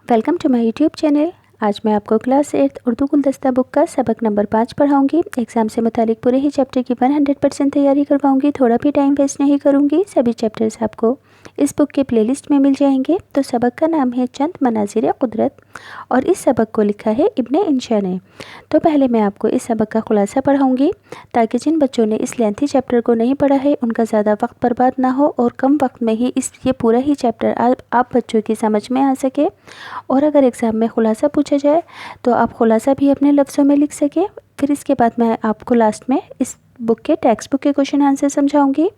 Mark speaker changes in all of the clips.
Speaker 1: Welcome to my YouTube channel. आज मैं आपको क्लास 8 उर्दू गुलदस्ता बुक का सबक नंबर 5 पढ़ाऊंगी। एग्ज़ाम से मुतालिक पूरे ही चैप्टर की 100% तैयारी करवाऊंगी। थोड़ा भी टाइम वेस्ट नहीं करूंगी। सभी चैप्टर्स आपको इस बुक के प्लेलिस्ट में मिल जाएंगे। तो सबक का नाम है चंद मनाज़िर कुदरत और इस सबक को लिखा है इब्ने इंशा ने। तो पहले मैं आपको इस सबक का खुलासा पढ़ाऊँगी ताकि जिन बच्चों ने इस लेंथी चैप्टर को नहीं पढ़ा है उनका ज़्यादा वक्त बर्बाद ना हो और कम वक्त में ही ये पूरा ही चैप्टर आप बच्चों की समझ में आ सके। और अगर एग्ज़ाम में खुलासा पूछा जाए तो आप खुलासा भी अपने लफ्ज़ों में लिख सके। फिर इसके बाद मैं आपको लास्ट में इस बुक के टेक्स्ट बुक के क्वेश्चन आंसर समझाऊंगी।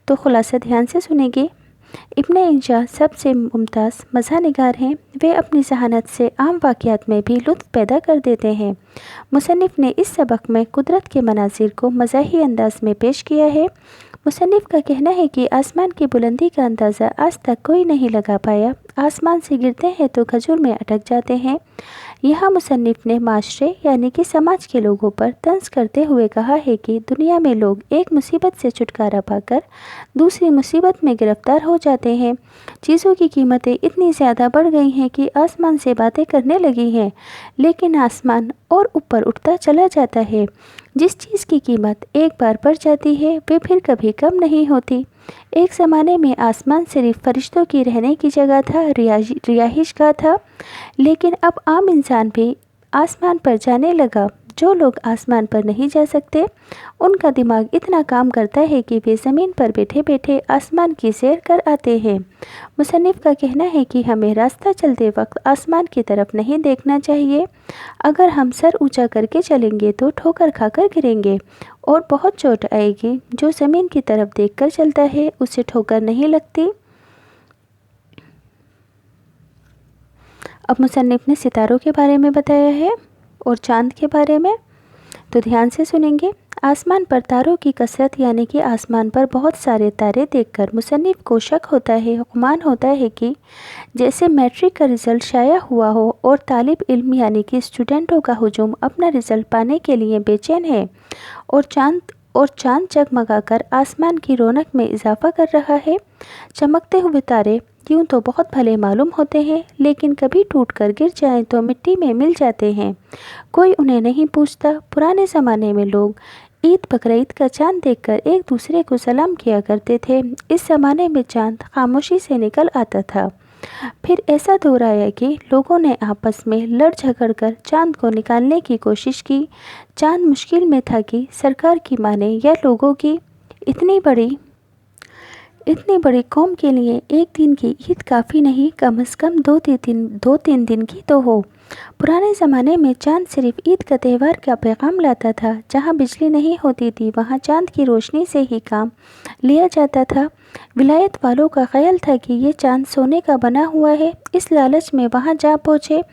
Speaker 1: तो खुलासा ध्यान से सुनेंगे। इब्ने इंशा सबसे मुमताज़ मज़ा निगार हैं। वे अपनी ज़हानत से आम वाक़यात में भी लुत्फ़ पैदा कर देते हैं। मुसन्निफ़ ने इस सबक में कुदरत के मनाज़िर को मज़ाही अंदाज में पेश किया है। मुसन्निफ़ का कहना है कि आसमान की बुलंदी का अंदाज़ा आज तक कोई नहीं लगा पाया। आसमान से गिरते हैं तो खजूर में अटक जाते हैं। यहाँ मुसन्निफ़ ने माशरे यानी कि समाज के लोगों पर तंज़ करते हुए कहा है कि दुनिया में लोग एक मुसीबत से छुटकारा पाकर दूसरी मुसीबत में गिरफ़्तार हो जाते हैं। चीज़ों की कीमतें इतनी ज़्यादा बढ़ गई हैं कि आसमान से बातें करने लगी हैं, लेकिन आसमान और ऊपर उठता चला जाता है। जिस चीज़ की कीमत एक बार बढ़ जाती है वे फिर कभी कम नहीं होती। एक ज़माने में आसमान सिर्फ फरिश्तों की रहने की जगह था, रिहाइश गाह था, लेकिन अब आम इंसान भी आसमान पर जाने लगा। जो लोग आसमान पर नहीं जा सकते उनका दिमाग इतना काम करता है कि वे ज़मीन पर बैठे बैठे आसमान की सैर कर आते हैं। मुसन्निफ़ का कहना है कि हमें रास्ता चलते वक्त आसमान की तरफ नहीं देखना चाहिए। अगर हम सर ऊंचा करके चलेंगे तो ठोकर खाकर गिरेंगे और बहुत चोट आएगी। जो ज़मीन की तरफ देखकर चलता है उसे ठोकर नहीं लगती। अब मुसन्निफ़ ने सितारों के बारे में बताया है और चाँद के बारे में, तो ध्यान से सुनेंगे। आसमान पर तारों की कसरत यानी कि आसमान पर बहुत सारे तारे देखकर मुसन्निफ़ को शक होता है, गुमान होता है कि जैसे मैट्रिक का रिज़ल्ट शाया हुआ हो और तालिब इल्म यानी कि स्टूडेंटों का हुजूम अपना रिज़ल्ट पाने के लिए बेचैन है और चाँद जगमगाकर आसमान की रौनक में इजाफ़ा कर रहा है। चमकते हुए तारे यूँ तो बहुत भले मालूम होते हैं, लेकिन कभी टूट कर गिर जाएं तो मिट्टी में मिल जाते हैं। कोई उन्हें नहीं पूछता। पुराने ज़माने में लोग ईद बकरीद का चाँद देखकर एक दूसरे को सलाम किया करते थे। इस ज़माने में चाँद खामोशी से निकल आता था। फिर ऐसा दौर आया कि लोगों ने आपस में लड़ झगड़ कर चाँद को निकालने की कोशिश की। चाँद मुश्किल में था कि सरकार की माने या लोगों की। इतनी बड़ी कौम के लिए एक दिन की ईद काफ़ी नहीं, कम से कम दो तीन दिन की तो हो। पुराने ज़माने में चाँद सिर्फ ईद का त्यौहार का पैगाम लाता था। जहाँ बिजली नहीं होती थी वहाँ चाँद की रोशनी से ही काम लिया जाता था। विलायत वालों का ख्याल था कि ये चाँद सोने का बना हुआ है। इस लालच में वहाँ जा पहुँचे,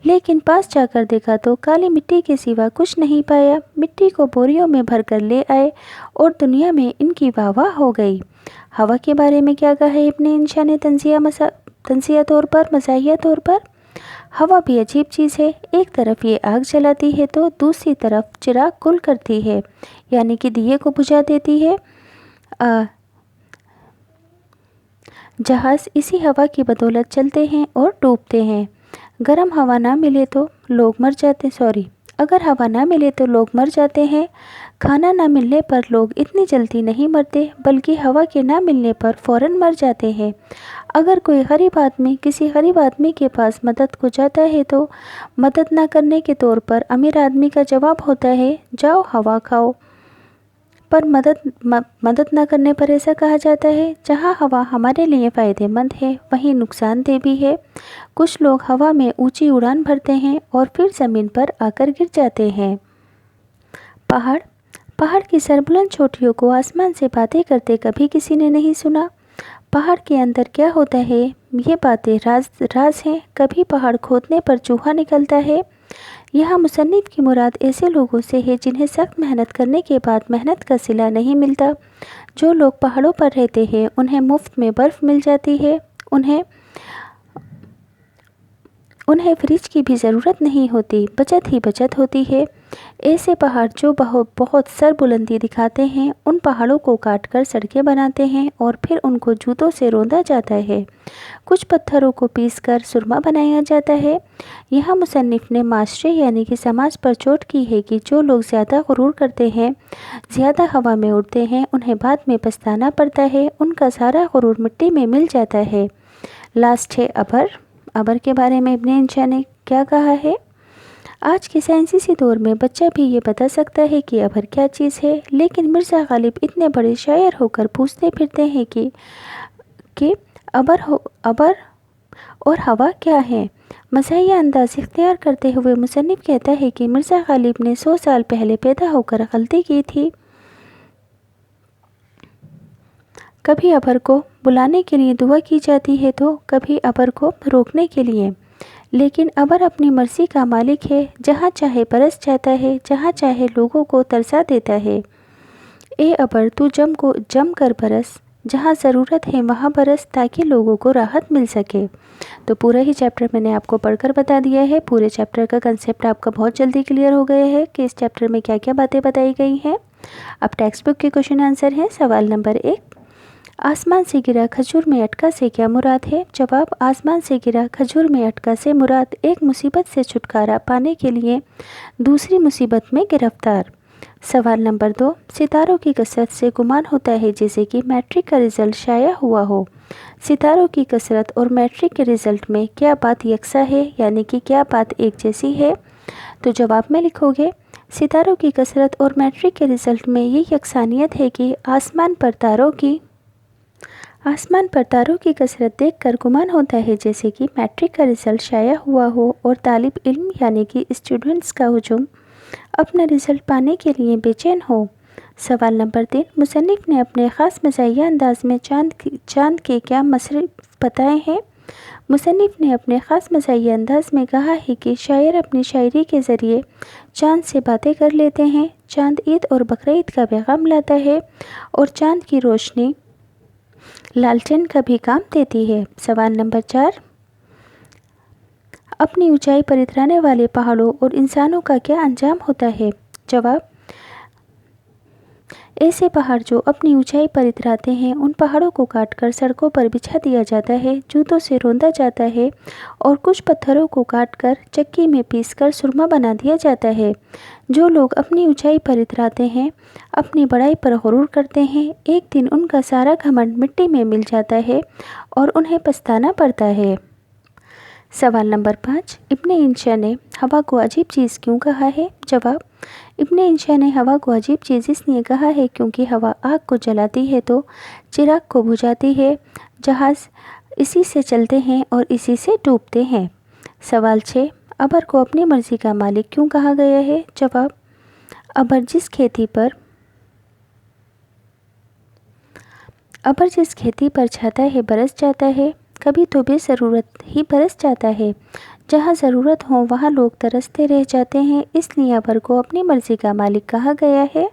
Speaker 1: लेकिन पास जाकर देखा तो काली मिट्टी के सिवा कुछ नहीं पाया। मिट्टी को बोरियों में भर कर ले आए और दुनिया में इनकी वाह हो गई। हवा के बारे में क्या कहा है इब्ने इंशा ने तंज़िया तौर पर, मज़ाहिया तौर पर? हवा भी अजीब चीज़ है। एक तरफ ये आग जलाती है तो दूसरी तरफ चिराग गुल करती है, यानी कि दिए को बुझा देती है। जहाज़ इसी हवा की बदौलत चलते हैं और डूबते हैं। गर्म हवा ना मिले तो लोग मर जाते अगर हवा ना मिले तो लोग मर जाते हैं। खाना ना मिलने पर लोग इतनी जल्दी नहीं मरते, बल्कि हवा के ना मिलने पर फ़ौरन मर जाते हैं। अगर कोई गरीब आदमी किसी गरीब आदमी के पास मदद को जाता है तो मदद ना करने के तौर पर अमीर आदमी का जवाब होता है, जाओ हवा खाओ। पर मदद ना करने पर ऐसा कहा जाता है, जहाँ हवा हमारे लिए फ़ायदेमंद है वहीं नुकसानदेह भी है। कुछ लोग हवा में ऊंची उड़ान भरते हैं और फिर ज़मीन पर आकर गिर जाते हैं। पहाड़ की सरबुलंद चोटियों को आसमान से बातें करते कभी किसी ने नहीं सुना। पहाड़ के अंदर क्या होता है ये बातें राज हैं। कभी पहाड़ खोदने पर चूहा निकलता है। यहाँ मुसन्निफ़ की मुराद ऐसे लोगों से है जिन्हें सख्त मेहनत करने के बाद मेहनत का सिला नहीं मिलता। जो लोग पहाड़ों पर रहते हैं उन्हें मुफ्त में बर्फ़ मिल जाती है। उन्हें फ्रिज की भी ज़रूरत नहीं होती, बचत ही बचत होती है। ایسے پہاڑ جو بہت سر بلندی دکھاتے ہیں، ان پہاڑوں کو کاٹ کر سڑکیں بناتے ہیں اور پھر ان کو جوتوں سے روندا جاتا ہے۔ کچھ پتھروں کو پیس کر سرما بنایا جاتا ہے۔ یہاں مصنف نے معاشرے یعنی کہ سماج پر چوٹ کی ہے کہ جو لوگ زیادہ غرور کرتے ہیں، زیادہ ہوا میں اڑتے ہیں، انہیں بعد میں پچھتانا پڑتا ہے، ان کا سارا غرور مٹی میں مل جاتا ہے۔ لاسٹ ہے ابر۔ ابر کے بارے میں ابن انشا نے کیا کہا ہے؟ آج کے سائنسی دور میں بچہ بھی یہ بتا سکتا ہے کہ ابر کیا چیز ہے، لیکن مرزا غالب اتنے بڑے شاعر ہو کر پوچھتے پھرتے ہیں کہ ابر اور ہوا کیا ہے؟ مزاحیہ انداز اختیار کرتے ہوئے مصنف کہتا ہے کہ مرزا غالب نے 100 سال پہلے پیدا ہو کر غلطی کی تھی۔ کبھی ابر کو بلانے کے لیے دعا کی جاتی ہے تو کبھی ابر کو روکنے کے لیے، لیکن ابر اپنی مرضی کا مالک ہے، جہاں چاہے برس جاتا ہے، جہاں چاہے لوگوں کو ترسا دیتا ہے۔ اے ابر تو جم کر برس، جہاں ضرورت ہے وہاں برس، تاکہ لوگوں کو راحت مل سکے۔ تو پورا ہی چیپٹر میں نے آپ کو پڑھ کر بتا دیا ہے۔ پورے چیپٹر کا کنسیپٹ آپ کا بہت جلدی کلیئر ہو گیا ہے کہ اس چیپٹر میں کیا کیا باتیں بتائی گئی ہیں۔ اب ٹیکسٹ بک کے کوشچن آنسر ہیں۔ سوال نمبر 1، آسمان سے گرا کھجور میں اٹکا سے کیا مراد ہے؟ جواب، آسمان سے گرا کھجور میں اٹکا سے مراد ایک مصیبت سے چھٹکارا پانے کے لیے دوسری مصیبت میں گرفتار۔ سوال نمبر 2، ستاروں کی کثرت سے گمان ہوتا ہے جیسے کہ میٹرک کا رزلٹ شائع ہوا ہو۔ ستاروں کی کثرت اور میٹرک کے رزلٹ میں کیا بات یکساں ہے، یعنی کہ کیا بات ایک جیسی ہے؟ تو جواب میں لکھو گے، ستاروں کی کثرت اور میٹرک کے رزلٹ میں یہ یکسانیت ہے کہ آسمان پر تاروں کی کثرت دیکھ کر گمان ہوتا ہے جیسے کہ میٹرک کا رزلٹ شائع ہوا ہو اور طالب علم یعنی کہ اسٹوڈنٹس کا ہجوم اپنا رزلٹ پانے کے لیے بے چین ہو۔ سوال نمبر 3، مصنف نے اپنے خاص مزاحیہ انداز میں چاند کے کیا مصرف بتائے ہیں؟ مصنف نے اپنے خاص مزاحیہ انداز میں کہا ہے کہ شاعر اپنی شاعری کے ذریعے چاند سے باتیں کر لیتے ہیں۔ چاند عید اور بقرعید کا پیغام لاتا ہے اور چاند کی روشنی لالٹین کا بھی کام دیتی ہے۔ سوال نمبر 4، اپنی اونچائی پر اترانے والے پہاڑوں اور انسانوں کا کیا انجام ہوتا ہے؟ جواب، ایسے پہاڑ جو اپنی اونچائی پر اتراتے ہیں، ان پہاڑوں کو کاٹ کر سڑکوں پر بچھا دیا جاتا ہے، جوتوں سے روندا جاتا ہے اور کچھ پتھروں کو کاٹ کر چکی میں پیس کر سرما بنا دیا جاتا ہے۔ جو لوگ اپنی اونچائی پر اتراتے ہیں، اپنی بڑائی پر غرور کرتے ہیں، ایک دن ان کا سارا گھمنڈ مٹی میں مل جاتا ہے اور انہیں پچھتانا پڑتا ہے۔ سوال نمبر 5، ابن انشا نے ہوا کو عجیب چیز کیوں کہا ہے؟ جواب، ابن انشا نے ہوا کو عجیب چیز اس لیے کہا ہے کیونکہ ہوا آگ کو جلاتی ہے تو چراغ کو بجھاتی ہے، جہاز اسی سے چلتے ہیں اور اسی سے ڈوبتے ہیں۔ سوال 6، ابر کو اپنی مرضی کا مالک کیوں کہا گیا ہے؟ جواب، ابر جس کھیتی پر چاہتا ہے برس جاتا ہے، کبھی تو بے ضرورت ہی برس جاتا ہے، جہاں ضرورت ہو وہاں لوگ ترستے رہ جاتے ہیں، اس لیے ابر کو اپنی مرضی کا مالک کہا گیا ہے۔